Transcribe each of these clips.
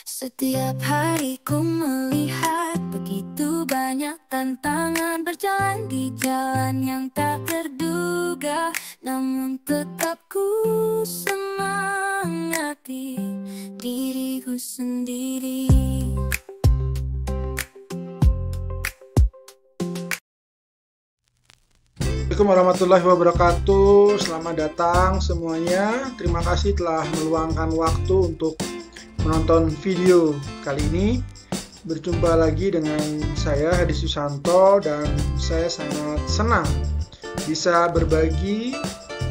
Setiap hari ku melihat begitu banyak tantangan berjalan di jalan yang tak terduga. Namun tetap ku semangati diriku sendiri. Assalamualaikum warahmatullahi wabarakatuh. Selamat datang semuanya. Terima kasih telah meluangkan waktu untuk menonton video kali ini. Berjumpa lagi dengan saya Hadi Susanto, dan saya sangat senang bisa berbagi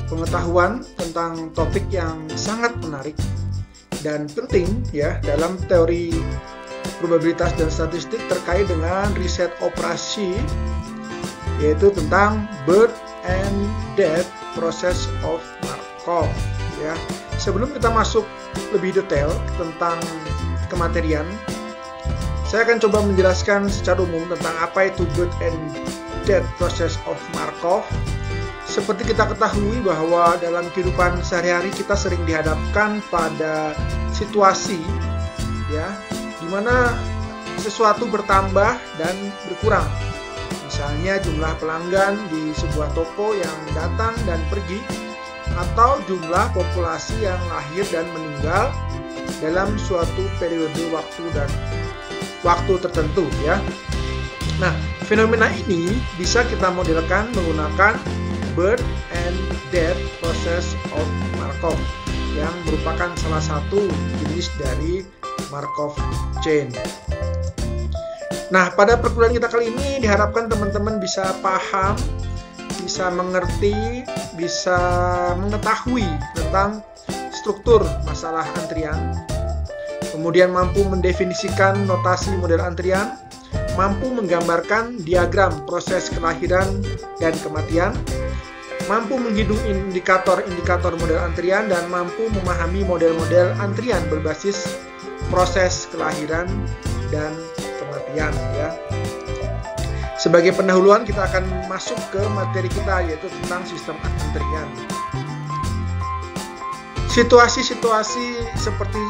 pengetahuan tentang topik yang sangat menarik dan penting ya dalam teori probabilitas dan statistik terkait dengan riset operasi, yaitu tentang birth and death process of Markov ya. Sebelum kita masuk lebih detail tentang kematerian, saya akan coba menjelaskan secara umum tentang apa itu birth and death process of Markov. Seperti kita ketahui bahwa dalam kehidupan sehari-hari kita sering dihadapkan pada situasi ya, di mana sesuatu bertambah dan berkurang. Misalnya jumlah pelanggan di sebuah toko yang datang dan pergi, atau jumlah populasi yang lahir dan meninggal dalam suatu periode waktu tertentu ya. Nah, fenomena ini bisa kita modelkan menggunakan birth and death process of Markov, yang merupakan salah satu jenis dari Markov chain. Nah, pada perkuliahan kita kali ini diharapkan teman-teman bisa paham, bisa mengerti, bisa mengetahui tentang struktur masalah antrian, kemudian mampu mendefinisikan notasi model antrian, mampu menggambarkan diagram proses kelahiran dan kematian, mampu menghitung indikator-indikator model antrian, dan mampu memahami model-model antrian berbasis proses kelahiran dan kematian ya. Sebagai pendahuluan, kita akan masuk ke materi kita, yaitu tentang sistem antrian. Situasi-situasi seperti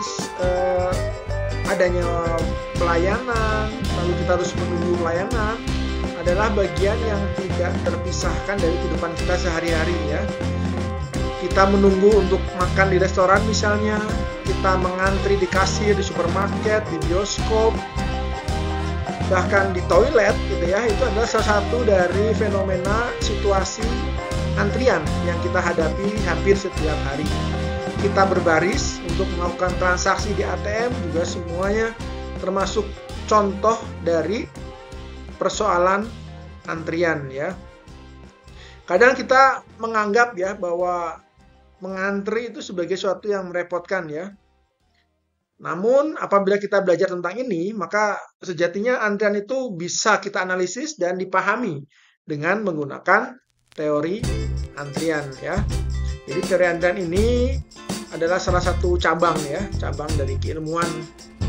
adanya pelayanan, lalu kita harus menunggu pelayanan, adalah bagian yang tidak terpisahkan dari kehidupan kita sehari-hari ya. Kita menunggu untuk makan di restoran misalnya, kita mengantri di kasir, di supermarket, di bioskop, bahkan di toilet gitu ya. Itu adalah salah satu dari fenomena situasi antrian yang kita hadapi hampir setiap hari. Kita berbaris untuk melakukan transaksi di ATM juga semuanya termasuk contoh dari persoalan antrian ya. Kadang kita menganggap ya bahwa mengantri itu sebagai sesuatu yang merepotkan ya. Namun apabila kita belajar tentang ini, maka sejatinya antrian itu bisa kita analisis dan dipahami dengan menggunakan teori antrian ya. Jadi teori antrian ini adalah salah satu cabang dari keilmuan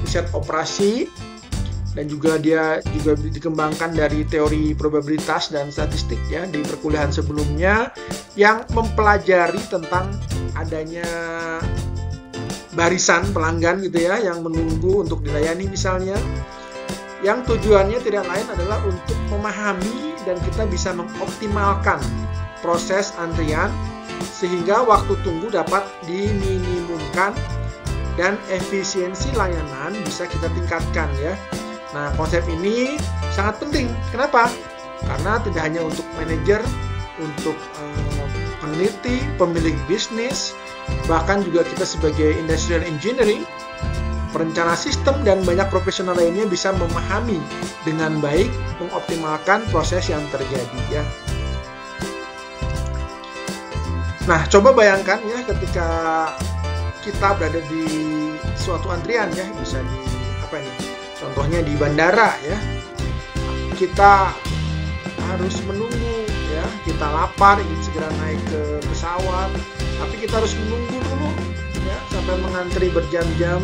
riset operasi, dan juga dia juga dikembangkan dari teori probabilitas dan statistik ya di perkuliahan sebelumnya, yang mempelajari tentang adanya barisan pelanggan gitu ya, yang menunggu untuk dilayani misalnya, yang tujuannya tidak lain adalah untuk memahami dan kita bisa mengoptimalkan proses antrian sehingga waktu tunggu dapat diminimumkan dan efisiensi layanan bisa kita tingkatkan ya. Nah, konsep ini sangat penting. Kenapa? Karena tidak hanya untuk manajer, untuk peneliti, pemilik bisnis, bahkan juga kita sebagai industrial engineering, perencana sistem, dan banyak profesional lainnya bisa memahami dengan baik, mengoptimalkan proses yang terjadi ya. Nah, coba bayangkan ya ketika kita berada di suatu antrian ya, bisa di contohnya di bandara ya. Kita harus menunggu ya, kita lapar ingin segera naik ke pesawat, tapi kita harus menunggu dulu ya sampai mengantri berjam-jam,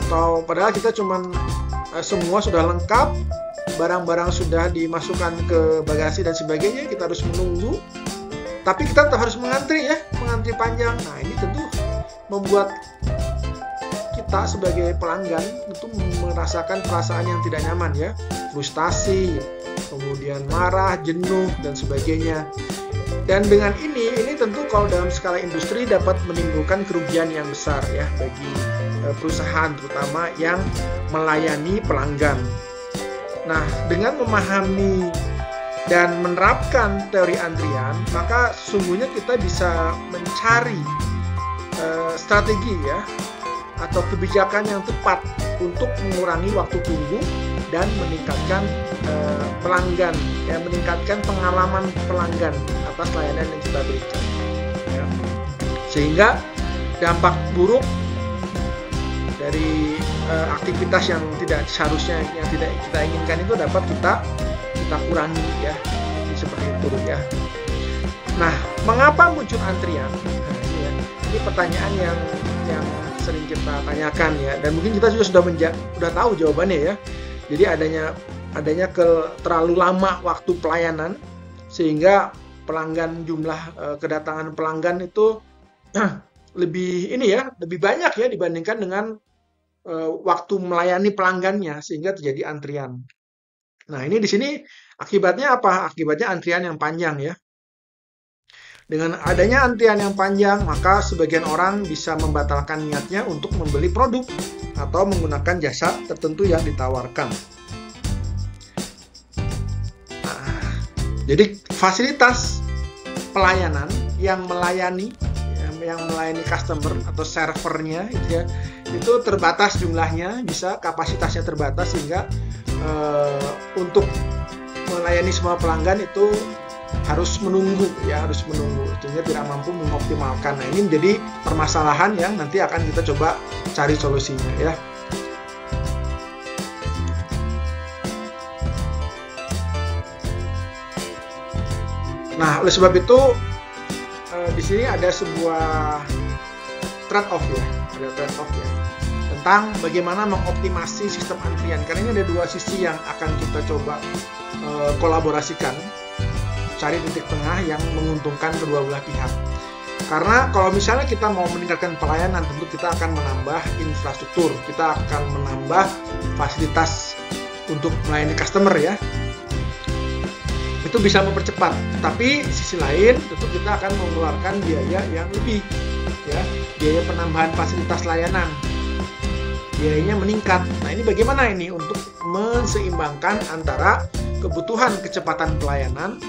atau padahal kita cuman semua sudah lengkap, barang-barang sudah dimasukkan ke bagasi dan sebagainya, kita harus menunggu, tapi kita tetap harus mengantri ya, mengantri panjang. Nah, ini tentu membuat kita sebagai pelanggan itu merasakan perasaan yang tidak nyaman ya, frustasi, kemudian marah, jenuh, dan sebagainya. Dan dengan ini tentu kalau dalam skala industri dapat menimbulkan kerugian yang besar ya bagi perusahaan terutama yang melayani pelanggan. Nah, dengan memahami dan menerapkan teori antrian, maka sesungguhnya kita bisa mencari strategi ya atau kebijakan yang tepat untuk mengurangi waktu tunggu dan meningkatkan pelanggan ya, meningkatkan pengalaman pelanggan atas layanan yang kita berikan ya. Sehingga dampak buruk dari aktivitas yang tidak seharusnya, yang tidak kita inginkan itu dapat kita kurangi ya, seperti itu ya. Nah, mengapa muncul antrian? Nah, ini pertanyaan yang sering kita tanyakan ya, dan mungkin kita juga sudah tahu jawabannya ya. Jadi adanya terlalu lama waktu pelayanan sehingga jumlah kedatangan pelanggan itu lebih banyak ya dibandingkan dengan waktu melayani pelanggannya, sehingga terjadi antrian. Nah, ini di sini akibatnya apa? Akibatnya antrian yang panjang ya. Dengan adanya antrian yang panjang, maka sebagian orang bisa membatalkan niatnya untuk membeli produk atau menggunakan jasa tertentu yang ditawarkan. Nah, jadi fasilitas pelayanan yang melayani customer atau servernya itu terbatas jumlahnya, bisa kapasitasnya terbatas sehingga untuk melayani semua pelanggan itu harus menunggu sehingga tidak mampu mengoptimalkan. Nah, ini menjadi permasalahan yang nanti akan kita coba cari solusinya ya. Nah, oleh sebab itu di sini ada sebuah trade-off ya, tentang bagaimana mengoptimasi sistem antrian. Karena ini ada dua sisi yang akan kita coba kolaborasikan, cari titik tengah yang menguntungkan kedua belah pihak. Karena kalau misalnya kita mau meningkatkan pelayanan, tentu kita akan menambah infrastruktur, kita akan menambah fasilitas untuk melayani customer ya. Itu bisa mempercepat, tapi sisi lain tentu kita akan mengeluarkan biaya yang lebih ya, biaya penambahan fasilitas layanan, biayanya meningkat. Nah, ini bagaimana ini untuk menseimbangkan antara kebutuhan kecepatan pelayanan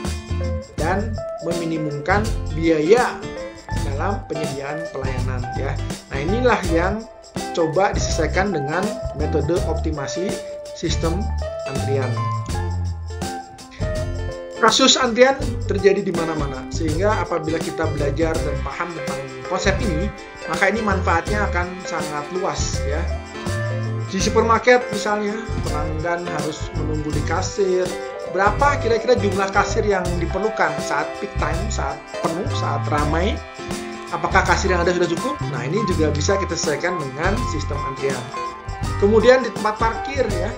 dan meminimumkan biaya dalam penyediaan pelayanan ya. Nah, inilah yang coba diselesaikan dengan metode optimasi sistem antrian. Kasus antrian terjadi di mana-mana, sehingga apabila kita belajar dan paham tentang konsep ini, maka ini manfaatnya akan sangat luas ya. Di supermarket misalnya, pelanggan harus menunggu di kasir. Berapa kira-kira jumlah kasir yang diperlukan saat peak time, saat penuh, saat ramai? Apakah kasir yang ada sudah cukup? Nah, ini juga bisa kita sesuaikan dengan sistem antrian. Kemudian di tempat parkir ya,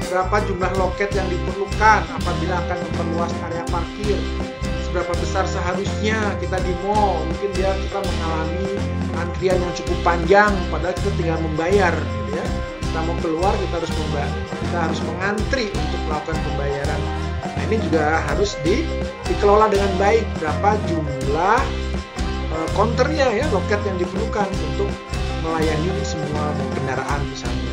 berapa jumlah loket yang diperlukan apabila akan memperluas area parkir? Seberapa besar seharusnya kita di mall? Mungkin kita mengalami antrian yang cukup panjang, padahal kita tinggal membayar, gitu ya. Kita mau keluar, kita harus mengantri untuk melakukan pembayaran. Nah, ini juga harus dikelola dengan baik. Berapa jumlah counternya ya, loket yang diperlukan untuk melayani semua kendaraan misalnya.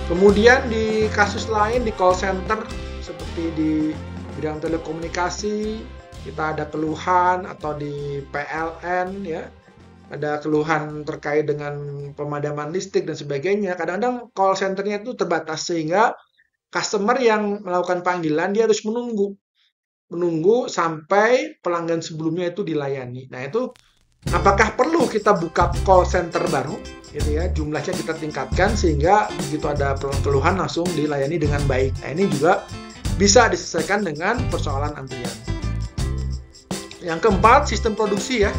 Kemudian di kasus lain, di call center seperti di bidang telekomunikasi, kita ada keluhan, atau di PLN ya, ada keluhan terkait dengan pemadaman listrik dan sebagainya. Kadang-kadang call centernya itu terbatas sehingga customer yang melakukan panggilan dia harus menunggu sampai pelanggan sebelumnya itu dilayani. Nah, itu apakah perlu kita buka call center baru gitu ya, jumlahnya kita tingkatkan sehingga begitu ada keluhan langsung dilayani dengan baik. Nah, ini juga bisa diselesaikan dengan persoalan antrian. Yang keempat, sistem produksi ya.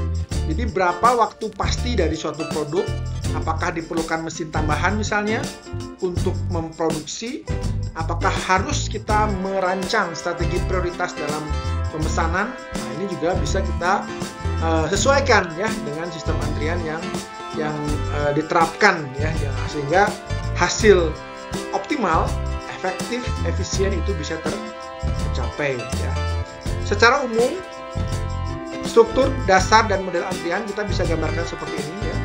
Jadi berapa waktu pasti dari suatu produk, apakah diperlukan mesin tambahan misalnya untuk memproduksi, apakah harus kita merancang strategi prioritas dalam pemesanan. Nah, ini juga bisa kita sesuaikan ya dengan sistem antrian yang diterapkan ya, yang sehingga hasil optimal, efektif, efisien itu bisa tercapai ya. Secara umum struktur dasar dan model antrian kita bisa gambarkan seperti ini ya.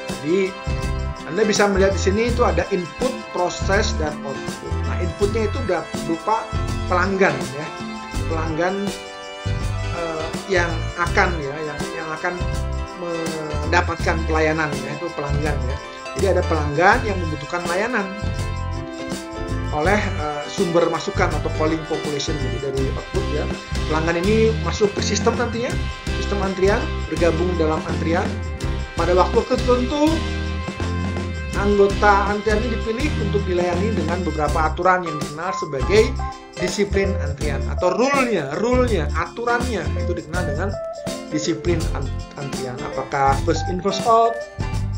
Jadi Anda bisa melihat di sini itu ada input, proses, dan output. Nah, inputnya itu udah berupa pelanggan ya, pelanggan yang akan mendapatkan pelayanan ya, itu pelanggan ya. Jadi ada pelanggan yang membutuhkan layanan oleh sumber masukan atau polling population. Jadi dari output ya, pelanggan ini masuk ke sistem nantinya, sistem antrian, bergabung dalam antrian. Pada waktu tertentu anggota antrian ini dipilih untuk dilayani dengan beberapa aturan yang dikenal sebagai disiplin antrian atau rule-nya, aturannya itu dikenal dengan disiplin antrian. Apakah first in first out,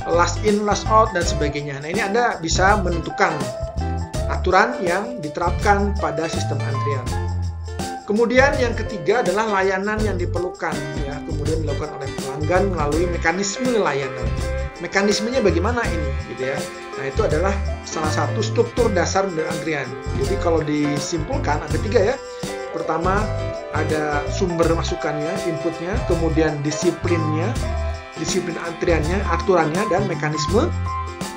last in last out, dan sebagainya. Nah, ini Anda bisa menentukan aturan yang diterapkan pada sistem antrian. Kemudian yang ketiga adalah layanan yang diperlukan ya, kemudian dilakukan oleh pelanggan melalui mekanisme layanan. Mekanismenya bagaimana ini gitu ya. Nah, itu adalah salah satu struktur dasar model antrian. Jadi kalau disimpulkan ada tiga ya. Pertama ada sumber masukannya, inputnya, kemudian disiplinnya, disiplin antriannya, aturannya, dan mekanisme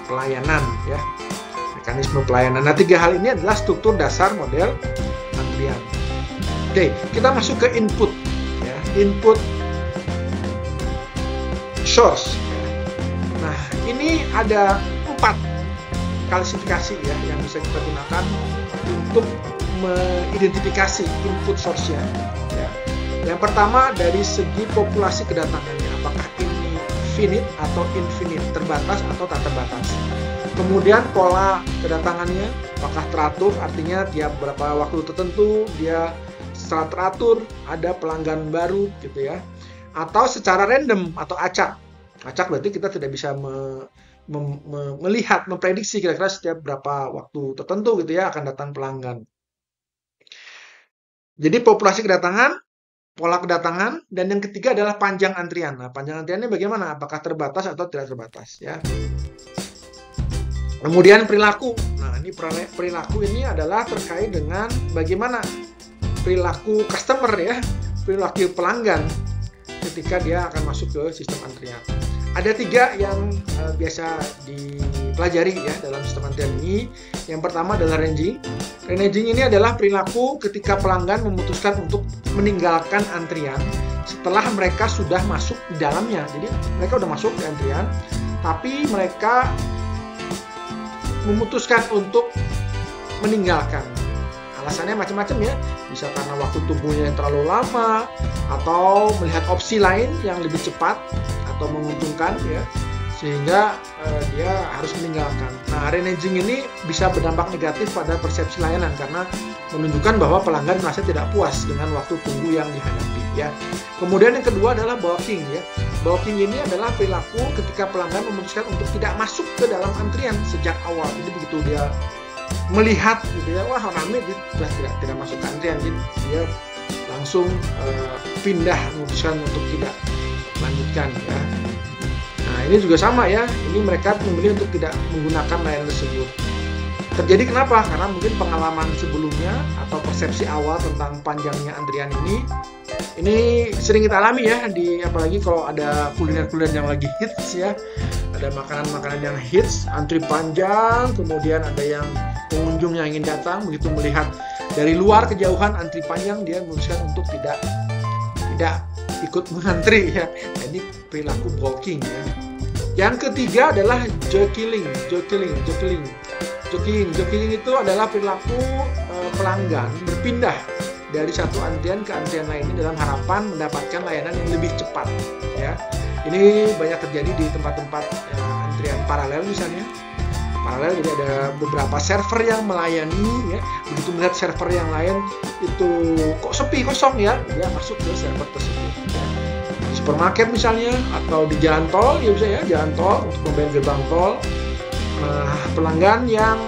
pelayanan ya. Mekanisme pelayanan. Nah, tiga hal ini adalah struktur dasar model antrian. Oke, kita masuk ke input ya. Input source. Nah, ini ada 4 klasifikasi ya yang bisa kita gunakan untuk mengidentifikasi input source-nya ya. Yang pertama dari segi populasi kedatangannya, apakah ini finite atau infinite, terbatas atau tak terbatas. Kemudian pola kedatangannya, apakah teratur, artinya tiap berapa waktu tertentu dia secara teratur, ada pelanggan baru gitu ya. Atau secara random atau acak. Acak berarti kita tidak bisa melihat, memprediksi kira-kira setiap berapa waktu tertentu gitu ya akan datang pelanggan. Jadi populasi kedatangan, pola kedatangan, dan yang ketiga adalah panjang antrian. Nah, panjang antriannya bagaimana? Apakah terbatas atau tidak terbatas ya? Kemudian perilaku. Nah, ini perilaku ini adalah terkait dengan bagaimana perilaku customer ya, perilaku pelanggan ketika dia akan masuk ke sistem antrian. Ada 3 yang biasa dipelajari ya dalam sistem antrian ini. Yang pertama adalah ranging. Ranging ini adalah perilaku ketika pelanggan memutuskan untuk meninggalkan antrian setelah mereka sudah masuk di dalamnya. Jadi mereka sudah masuk di antrian, tapi mereka memutuskan untuk meninggalkan. Alasannya macam-macam ya, bisa karena waktu tunggunya yang terlalu lama, atau melihat opsi lain yang lebih cepat atau menguntungkan ya, sehingga dia harus meninggalkan. Nah, reneging ini bisa berdampak negatif pada persepsi layanan karena menunjukkan bahwa pelanggan merasa tidak puas dengan waktu tunggu yang dihadapi ya. Kemudian yang kedua adalah balking ya. Balking ini adalah perilaku ketika pelanggan memutuskan untuk tidak masuk ke dalam antrian sejak awal. Jadi begitu dia melihat gitu ya, wah rame, dia sudah tidak masuk ke antrian, jadi dia langsung pindah, memutuskan untuk tidak lanjutkan ya. Nah, ini juga sama ya, ini mereka memilih untuk tidak menggunakan layanan tersebut. Terjadi kenapa? Karena mungkin pengalaman sebelumnya atau persepsi awal tentang panjangnya antrian ini sering kita alami ya, apalagi kalau ada kuliner-kuliner yang lagi hits ya, ada makanan-makanan yang hits, antri panjang, kemudian ada yang pengunjung yang ingin datang, begitu melihat dari luar kejauhan antri panjang, dia memutuskan untuk tidak ikut mengantri ya. Jadi perilaku balking ya. Yang ketiga adalah jockeying. Jockeying itu adalah perilaku pelanggan berpindah dari satu antrian ke antrian lainnya dalam harapan mendapatkan layanan yang lebih cepat ya. Ini banyak terjadi di tempat-tempat antrian paralel misalnya. Paralel, jadi ada beberapa server yang melayani ya. Begitu melihat server yang lain itu kok sepi, kosong ya, dia masuk ke server tersebut ya. Di supermarket misalnya, atau di jalan tol ya bisa ya, jalan tol untuk membayar gerbang tol. Pelanggan yang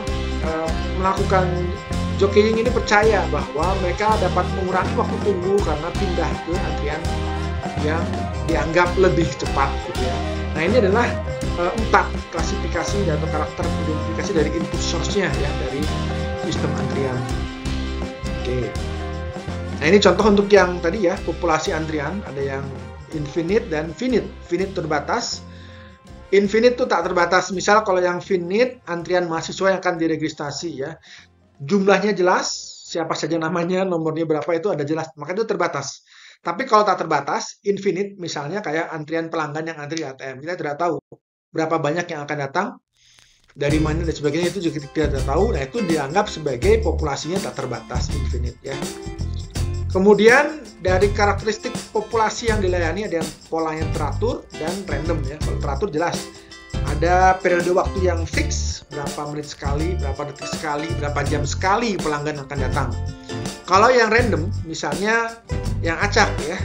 melakukan jockeying ini percaya bahwa mereka dapat mengurangi waktu tunggu karena pindah ke antrian yang dianggap lebih cepat gitu ya. Nah, ini adalah 4 klasifikasi atau karakter identifikasi dari input source-nya ya, dari sistem antrian. Oke. Nah, ini contoh untuk yang tadi ya, populasi antrian, ada yang infinite dan finite. Finite terbatas, infinite itu tak terbatas. Misal kalau yang finite, antrian mahasiswa yang akan diregistrasi ya, jumlahnya jelas, siapa saja namanya, nomornya berapa itu ada jelas, maka itu terbatas. Tapi kalau tak terbatas, infinite misalnya kayak antrian pelanggan yang antri ATM, kita tidak tahu berapa banyak yang akan datang, dari mana dan sebagainya, itu juga tidak tahu. Nah, itu dianggap sebagai populasinya tak terbatas, infinite ya. Kemudian dari karakteristik populasi yang dilayani ada yang polanya teratur dan random ya. Kalau teratur jelas ada periode waktu yang fix, berapa menit sekali, berapa detik sekali, berapa jam sekali pelanggan akan datang. Kalau yang random, misalnya yang acak ya,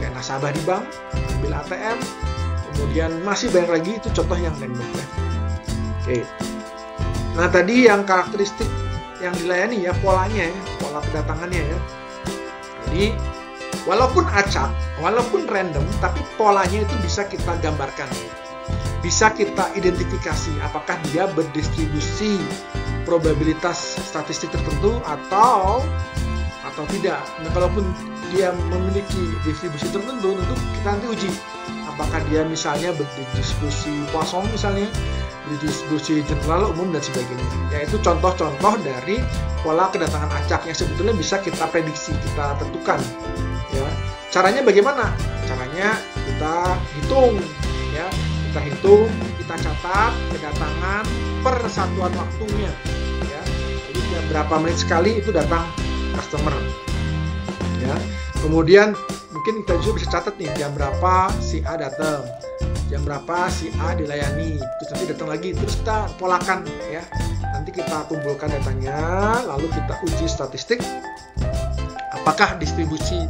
kayak nasabah di bank, ambil ATM, kemudian masih banyak lagi, itu contoh yang random ya. Oke. Nah, tadi yang karakteristik yang dilayani ya, polanya ya, pola kedatangannya ya. Jadi walaupun acak, walaupun random, tapi polanya itu bisa kita gambarkan, bisa kita identifikasi apakah dia berdistribusi probabilitas statistik tertentu atau tidak. Nah, kalaupun dia memiliki distribusi tertentu, tentu kita nanti uji apakah dia misalnya berdistribusi Poisson misalnya, berdistribusi general, umum, dan sebagainya. Yaitu contoh-contoh dari pola kedatangan acak yang sebetulnya bisa kita prediksi, kita tentukan. Ya. Caranya bagaimana? Caranya kita hitung, ya. Kita hitung, kita catat kedatangan per satuan waktunya. Ya. Jadi berapa menit sekali itu datang customer. Ya. Kemudian mungkin kita juga bisa catat nih jam berapa si A datang, jam berapa si A dilayani, terus nanti datang lagi, terus kita polakan ya. Nanti kita kumpulkan datanya, lalu kita uji statistik apakah distribusi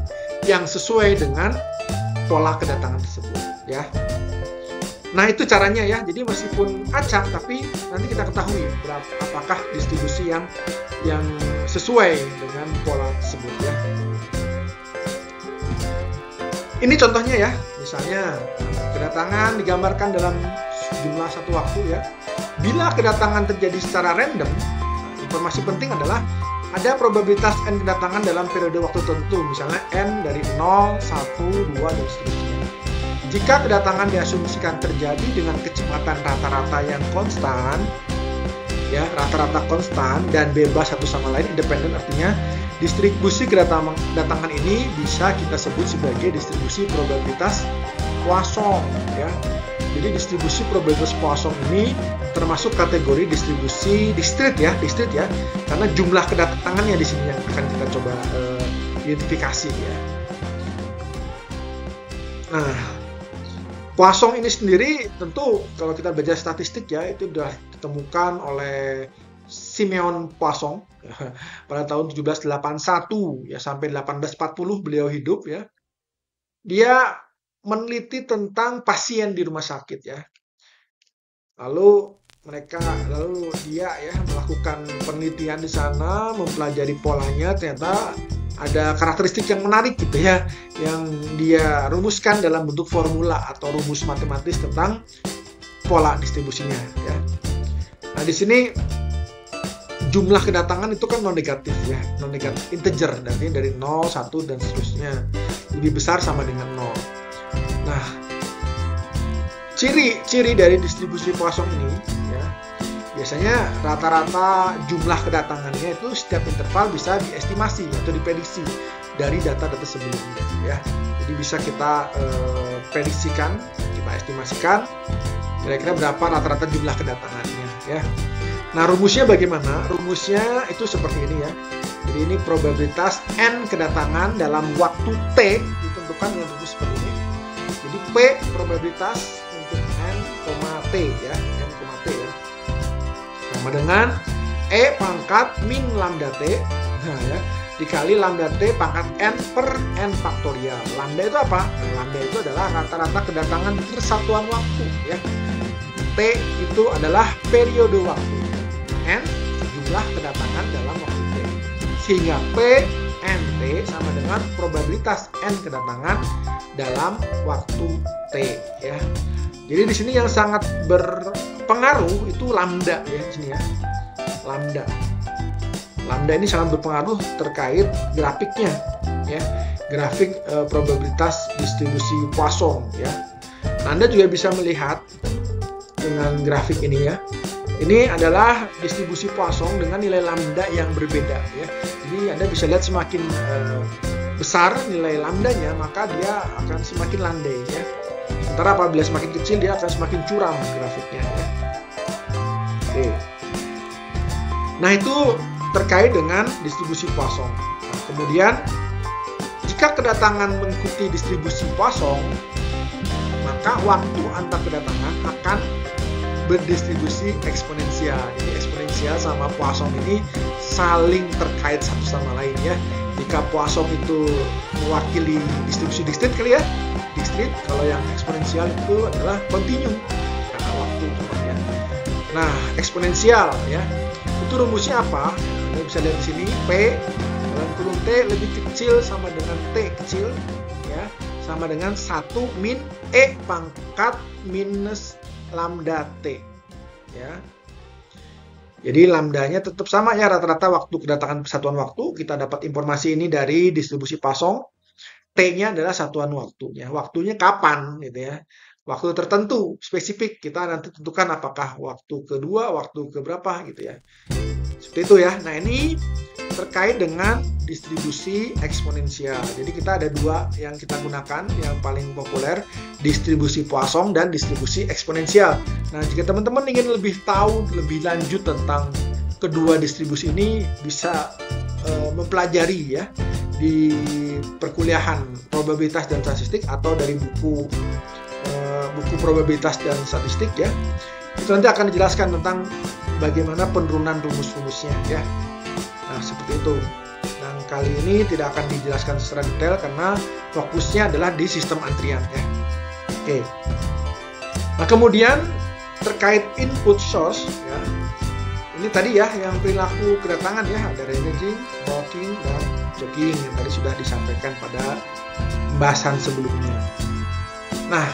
yang sesuai dengan pola kedatangan tersebut ya. Nah, itu caranya ya. Jadi meskipun acak, tapi nanti kita ketahui berapa, apakah distribusi yang sesuai dengan pola tersebut ya. Ini contohnya ya, misalnya kedatangan digambarkan dalam jumlah satu waktu ya. Bila kedatangan terjadi secara random, informasi penting adalah ada probabilitas N kedatangan dalam periode waktu tertentu, misalnya N dari 0, 1, 2, dan seterusnya. Jika kedatangan diasumsikan terjadi dengan kecepatan rata-rata yang konstan, ya, rata-rata konstan dan bebas satu sama lain, independen, artinya distribusi kedatangan ini bisa kita sebut sebagai distribusi probabilitas Poisson ya. Jadi distribusi probabilitas Poisson ini termasuk kategori distribusi discrete ya, karena jumlah kedatangannya di sini yang akan kita coba identifikasi ya. Nah, Poisson ini sendiri tentu kalau kita belajar statistik ya, itu sudah ditemukan oleh Simeon Poisson pada tahun 1781 ya, sampai 1840 beliau hidup ya. Dia meneliti tentang pasien di rumah sakit ya. Lalu dia ya melakukan penelitian di sana, mempelajari polanya, ternyata ada karakteristik yang menarik gitu ya, yang dia rumuskan dalam bentuk formula atau rumus matematis tentang pola distribusinya ya. Nah, di sini jumlah kedatangan itu kan non negatif ya, non negatif integer, dari 0, 1 dan seterusnya, lebih besar sama dengan 0. Nah, ciri dari distribusi Poisson ini ya, biasanya rata-rata jumlah kedatangannya itu setiap interval bisa diestimasi atau diprediksi dari data-data sebelumnya ya. Jadi bisa kita prediksikan, kita estimasikan kira-kira berapa rata-rata jumlah kedatangannya ya. Nah, rumusnya bagaimana? Rumusnya itu seperti ini ya. Jadi ini probabilitas N kedatangan dalam waktu T ditentukan dengan rumus seperti ini. Jadi P probabilitas untuk N, T ya, N, T ya. Sama dengan E pangkat min lambda T, nah ya, dikali lambda T pangkat N per N faktorial. Lambda itu apa? Lambda itu adalah rata-rata kedatangan persatuan waktu ya. T itu adalah periode waktu. N jumlah kedatangan dalam waktu T. Sehingga P NT sama dengan probabilitas N kedatangan dalam waktu T ya. Jadi di sini yang sangat berpengaruh itu lambda ya, di sini ya. Lambda ini sangat berpengaruh terkait grafiknya ya. Grafik probabilitas distribusi Poisson ya. Anda juga bisa melihat dengan grafik ini ya. Ini adalah distribusi Poisson dengan nilai lambda yang berbeda ya. Jadi Anda bisa lihat semakin besar nilai lambdanya, maka dia akan semakin landai ya. Sementara apabila semakin kecil, dia akan semakin curam grafiknya ya. Oke. Nah, itu terkait dengan distribusi Poisson. Nah, kemudian jika kedatangan mengikuti distribusi Poisson, maka waktu antar kedatangan akan berdistribusi eksponensial. Jadi eksponensial sama Poisson ini saling terkait satu sama lain ya. Jika Poisson itu mewakili distribusi diskrit kali ya, diskrit. Kalau yang eksponensial itu adalah kontinu karena waktu ya. Nah, eksponensial ya. Itu rumusnya apa? Anda bisa lihat di sini P dalam kurung T lebih kecil sama dengan T kecil ya, sama dengan 1 min E pangkat minus lambda T ya. Jadi lambdanya tetap sama ya, rata-rata waktu kedatangan satuan waktu. Kita dapat informasi ini dari distribusi Poisson. T-nya adalah satuan waktunya. Waktunya kapan gitu ya. Waktu tertentu, spesifik. Kita nanti tentukan apakah waktu kedua, waktu keberapa gitu ya. Seperti itu ya. Nah, ini terkait dengan distribusi eksponensial. Jadi kita ada dua yang kita gunakan, yang paling populer, distribusi Poisson dan distribusi eksponensial. Nah, jika teman-teman ingin lebih tahu lebih lanjut tentang kedua distribusi ini, bisa mempelajari ya di perkuliahan probabilitas dan statistik atau dari buku probabilitas dan statistik ya. Itu nanti akan dijelaskan tentang bagaimana penurunan rumus-rumusnya ya. Nah, seperti itu. Dan kali ini tidak akan dijelaskan secara detail karena fokusnya adalah di sistem antrian ya. Oke. Nah, kemudian terkait input source ya. Ini tadi ya yang perilaku kedatangan ya, ada reneging, walking, dan jogging yang tadi sudah disampaikan pada pembahasan sebelumnya. Nah,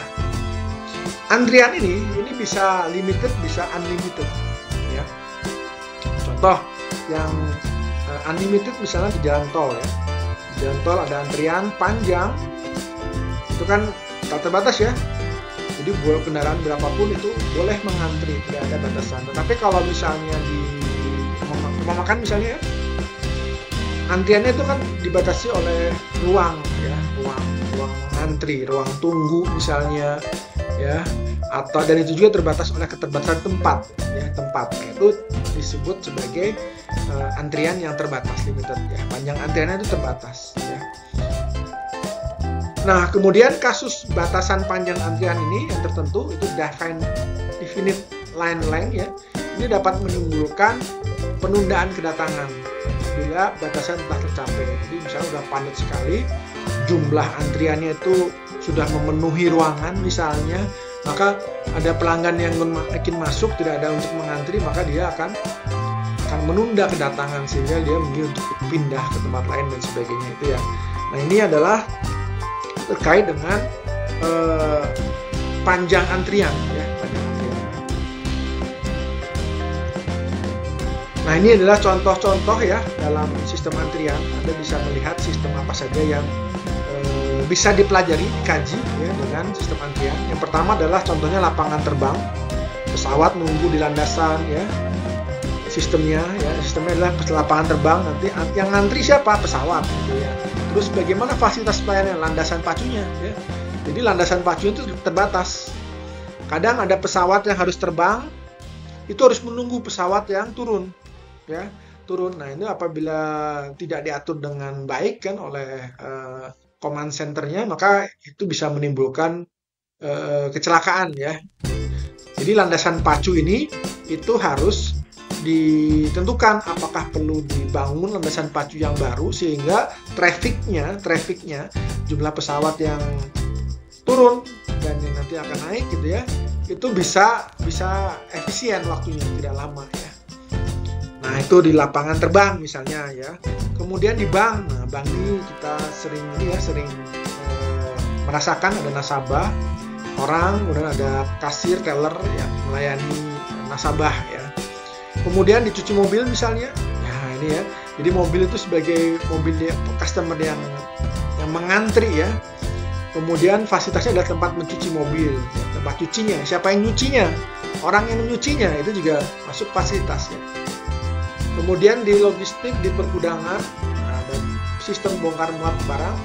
antrian ini bisa limited, bisa unlimited ya. Contoh yang unlimited misalnya di jalan tol ya. Di jalan tol ada antrian panjang, itu kan tak terbatas ya. Jadi buat kendaraan berapapun itu boleh mengantri, tidak ada batasan. Tetapi kalau misalnya di rumah makan misalnya ya, antriannya itu kan dibatasi oleh ruang ya, ruang mengantri, ruang tunggu misalnya ya, atau dan itu juga terbatas oleh keterbatasan tempat ya, tempat itu disebut sebagai antrian yang terbatas, limited ya. Panjang antriannya itu terbatas ya. Nah, kemudian kasus batasan panjang antrian ini yang tertentu itu definite line length ya. Ini dapat menimbulkan penundaan kedatangan bila batasan telah tercapai. Jadi misalnya sudah padat sekali, jumlah antriannya itu sudah memenuhi ruangan misalnya, maka ada pelanggan yang ingin masuk tidak ada untuk mengantri, maka dia akan menunda kedatangan sehingga dia memilih untuk pindah ke tempat lain dan sebagainya itu ya. Nah, ini adalah terkait dengan panjang antrian ya, panjang antrian. Nah, ini adalah contoh-contoh ya dalam sistem antrian. Anda bisa melihat sistem apa saja yang bisa dipelajari, dikaji ya dengan sistem antrian. Yang pertama adalah contohnya lapangan terbang, pesawat menunggu di landasan ya. Sistemnya adalah lapangan terbang, nanti yang ngantri siapa? Pesawat gitu ya. Terus bagaimana fasilitas pelayanan, landasan pacunya ya. Jadi landasan pacunya itu terbatas. Kadang ada pesawat yang harus terbang, itu harus menunggu pesawat yang turun ya, turun. Nah, ini apabila tidak diatur dengan baik kan oleh command centernya, maka itu bisa menimbulkan kecelakaan ya. Jadi landasan pacu ini itu harus ditentukan apakah perlu dibangun landasan pacu yang baru sehingga trafficnya jumlah pesawat yang turun dan yang nanti akan naik gitu ya, itu bisa efisien waktunya, tidak lama ya. Nah, itu di lapangan terbang misalnya ya. Kemudian di bank, nah bank ini kita sering merasakan ada nasabah orang, kemudian ada kasir, teller yang melayani nasabah ya. Kemudian dicuci mobil misalnya, ya ini ya. Jadi mobil itu sebagai mobil customer yang mengantri ya. Kemudian fasilitasnya adalah tempat mencuci mobil, ya, tempat cucinya. Siapa yang nyucinya? Orang yang menyucinya itu juga masuk fasilitasnya. Kemudian di logistik, di pergudangan, ada sistem bongkar muat barang,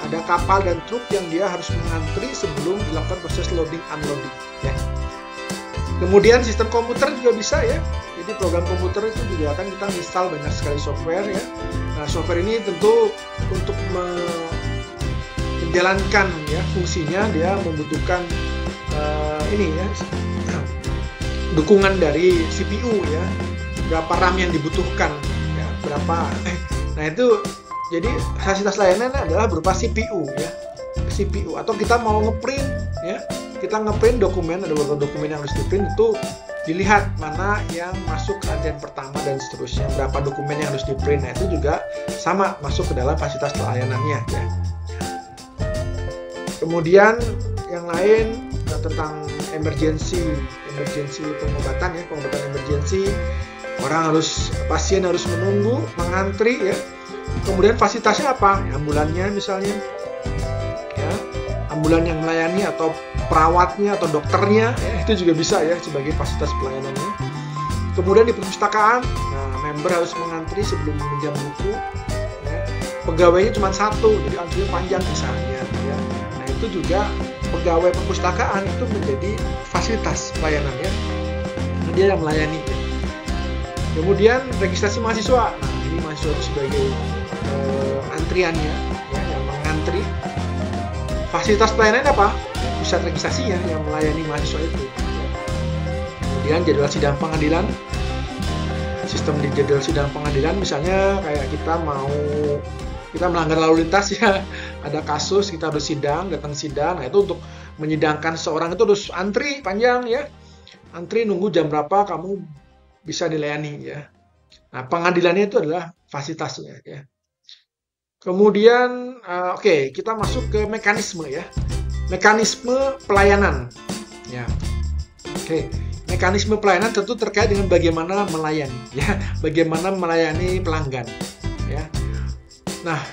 ada kapal dan truk yang dia harus mengantri sebelum dilakukan proses loading unloading. Ya. Kemudian sistem komputer juga bisa ya. Jadi program komputer itu juga akan kita install banyak sekali software ya. Nah, software ini tentu untuk menjalankan ya fungsinya dia membutuhkan ini ya dukungan dari CPU ya, berapa RAM yang dibutuhkan ya, berapa nah itu jadi fasilitas layanan adalah berupa CPU ya, CPU atau kita mau ngeprint ya, kita ngeprint dokumen, ada beberapa dokumen yang harus diprint, itu dilihat mana yang masuk ke antrian pertama dan seterusnya, berapa dokumen yang harus diprint. Nah, itu juga sama masuk ke dalam fasilitas layanannya ya. Kemudian yang lain tentang emergency pengobatan ya, pengobatan emergency, pasien harus menunggu, mengantri ya. Kemudian fasilitasnya apa? Ambulannya misalnya ya, ambulan yang melayani atau perawatnya atau dokternya ya, itu juga bisa ya sebagai fasilitas pelayanannya. Kemudian di perpustakaan, nah, member harus mengantri sebelum meminjam buku ya. Pegawainya cuma satu, jadi antrinya panjang misalnya ya. Nah, itu juga pegawai perpustakaan itu menjadi fasilitas pelayanan ya. Nah, dia yang melayani ya. Kemudian registrasi mahasiswa, nah ini mahasiswa sebagai antriannya ya, yang mengantri. Fasilitas pelayanan apa? Pusat registrasinya yang melayani mahasiswa itu. Kemudian jadwal sidang pengadilan, sistem di jadwal sidang pengadilan misalnya kayak kita melanggar lalu lintas ya, ada kasus kita harus datang sidang, nah itu untuk menyidangkan seorang itu harus antri panjang ya, antri nunggu jam berapa kamu bisa dilayani ya. Nah, pengadilannya itu adalah fasilitasnya ya. Kemudian oke, kita masuk ke mekanisme ya, mekanisme pelayanan ya. Oke, mekanisme pelayanan tentu terkait dengan bagaimana melayani ya, bagaimana melayani pelanggan ya. Nah,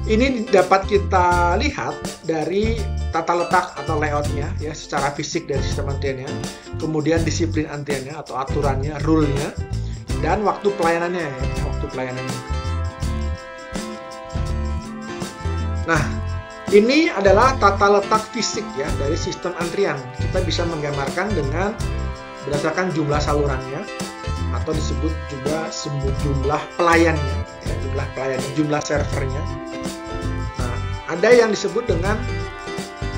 ini dapat kita lihat dari tata letak atau layoutnya ya, secara fisik dari sistem antriannya, kemudian disiplin antriannya atau aturannya, rule-nya, dan waktu pelayanannya ya, waktu pelayanannya. Nah, ini adalah tata letak fisik ya dari sistem antrian. Kita bisa menggambarkan dengan berdasarkan jumlah salurannya atau disebut juga jumlah pelayannya, ya, jumlah servernya. Nah, ada yang disebut dengan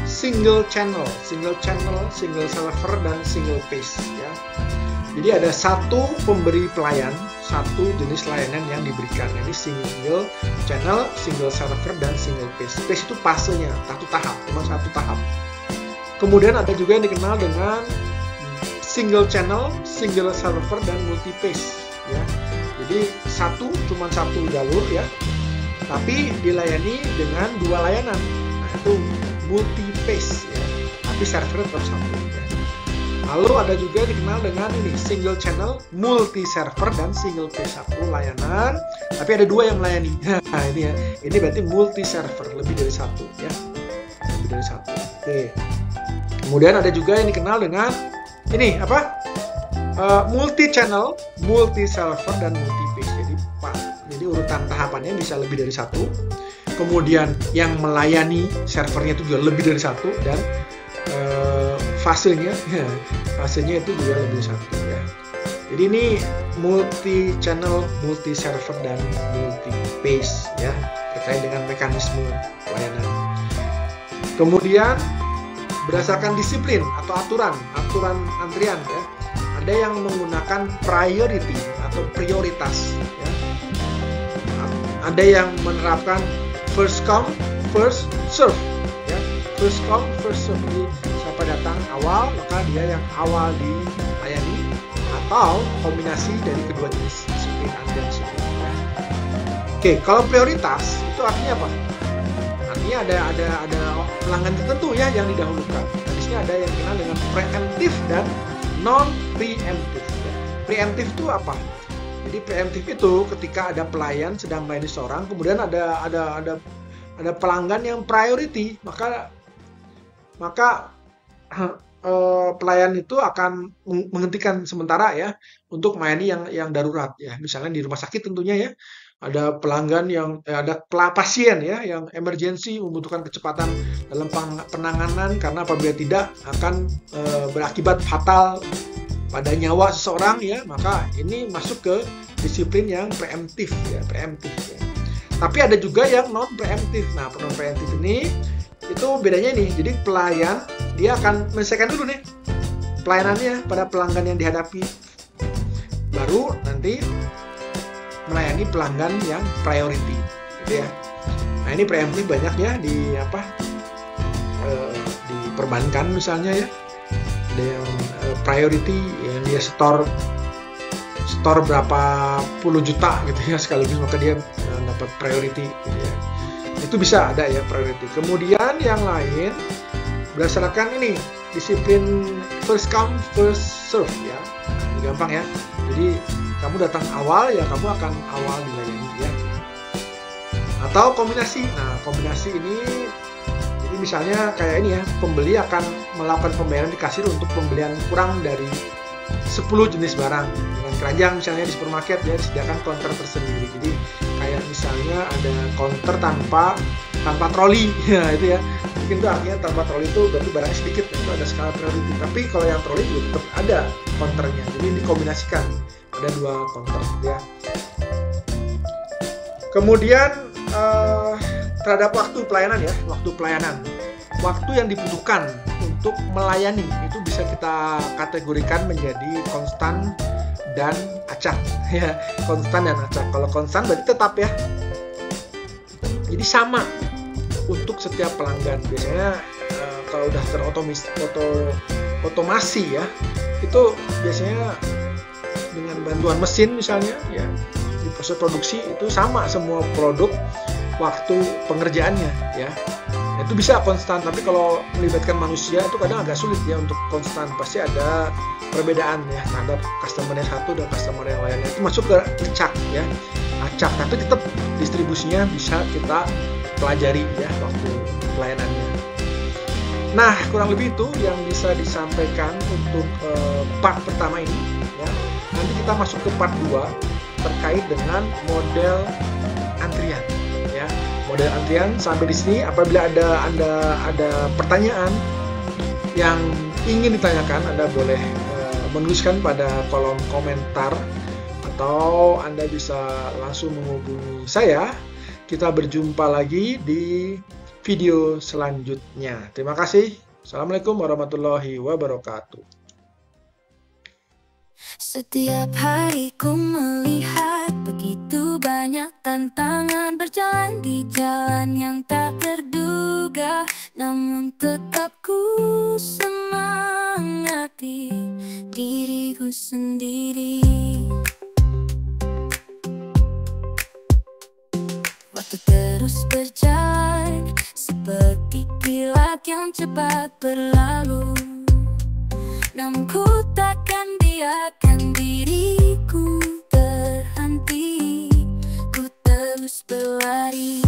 single channel, single server, dan single pace ya. Jadi ada satu pemberi pelayan, satu jenis layanan yang diberikan. Ini single channel, single server, dan single pace. Pace itu fasenya, satu tahap, cuma satu tahap. Kemudian ada juga yang dikenal dengan single channel, single server, dan multi pace ya. Jadi cuma satu jalur ya, tapi dilayani dengan dua layanan. Nah, itu multi pace ya, tapi server tetap satu ya. Lalu ada juga dikenal dengan ini single channel, multi server, dan single pace, satu layanan tapi ada dua yang melayani. Nah, ini ya, ini berarti multi server, lebih dari satu ya, lebih dari satu. Oke. Kemudian ada juga yang dikenal dengan ini apa? Multi channel, multi server, dan multi pace. Jadi urutan tahapannya bisa lebih dari satu. Kemudian yang melayani servernya itu juga lebih dari satu, dan fasenya itu juga lebih dari satu ya. Jadi ini multi channel, multi server, dan multi pace ya, terkait dengan mekanisme pelayanan. Kemudian berdasarkan disiplin atau aturan antrian ya, ada yang menggunakan priority atau prioritas ya. Ada yang menerapkan first come first serve ya, first come first serve. Jadi siapa datang awal maka dia yang awal dilayani, atau kombinasi dari kedua jenis disiplin antrian tersebut ya. Oke, kalau prioritas itu artinya apa? Artinya ada pelanggan tertentu ya yang didahulukan. Tadi sini ada yang dikenal dengan preemptif dan non-preemptif. Preemptif itu apa? Jadi preemptif itu ketika ada pelayan sedang melayani seorang, kemudian ada pelanggan yang priority, maka pelayan itu akan menghentikan sementara ya untuk melayani yang darurat ya. Misalnya di rumah sakit tentunya ya, ada pelanggan ada pasien ya yang emergency membutuhkan kecepatan dalam penanganan, karena apabila tidak akan berakibat fatal pada nyawa seseorang ya, maka ini masuk ke disiplin yang preemptif ya. Tapi ada juga yang non preemptif. Nah, non preemptif ini itu bedanya nih. Jadi pelayan dia akan menyelesaikan dulu nih pelayanannya pada pelanggan yang dihadapi, baru nanti melayani pelanggan yang priority gitu ya. Nah, ini preemptif banyak ya di di perbankan misalnya ya. Ada yang priority yang dia store berapa puluh juta gitu ya sekaligus, maka dia dapat priority gitu ya. Itu bisa ada ya priority. Kemudian yang lain berdasarkan ini disiplin first come first serve ya. Ini gampang ya. Jadi kamu datang awal ya kamu akan awal dilayani ya. Atau kombinasi. Nah, kombinasi ini jadi misalnya kayak ini ya, pembeli akan melakukan pembayaran di kasir untuk pembelian kurang dari 10 jenis barang. Dengan keranjang misalnya di supermarket ya disediakan counter tersendiri. Jadi kayak misalnya ada counter tanpa troli ya itu ya. Mungkin itu artinya tanpa troli itu berarti barangnya sedikit, itu ada skala priority. Tapi kalau yang troli juga tetap ada counternya. Jadi dikombinasikan. Ada 2 counter ya. Kemudian terhadap waktu pelayanan ya, waktu yang dibutuhkan untuk melayani itu bisa kita kategorikan menjadi konstan dan acak ya. Konstan dan acak. Kalau konstan berarti tetap ya, jadi sama untuk setiap pelanggan. Biasanya kalau udah otomasi ya, itu biasanya dengan bantuan mesin misalnya ya, di proses produksi itu sama semua produk waktu pengerjaannya ya. Itu bisa konstan, tapi kalau melibatkan manusia itu kadang agak sulit ya untuk konstan. Pasti ada perbedaan ya terhadap customer yang satu dan customer yang lainnya. Itu masuk ke acak ya, acak. Tapi tetap distribusinya bisa kita pelajari ya waktu pelayanannya. Nah, kurang lebih itu yang bisa disampaikan untuk part pertama ini ya. Nanti kita masuk ke part 2 terkait dengan model antrian ya. Model antrian sampai di sini. Apabila ada pertanyaan yang ingin ditanyakan, Anda boleh menuliskan pada kolom komentar atau Anda bisa langsung menghubungi saya. Kita berjumpa lagi di video selanjutnya. Terima kasih. Assalamualaikum warahmatullahi wabarakatuh. Setiap hari ku melihat begitu banyak tantangan berjalan di jalan yang tak terduga, namun tetap ku semangati diriku sendiri. Waktu terus berjalan seperti kilat yang cepat berlalu, namun ku takkan biarkan diriku terhenti. Ku terus berlari.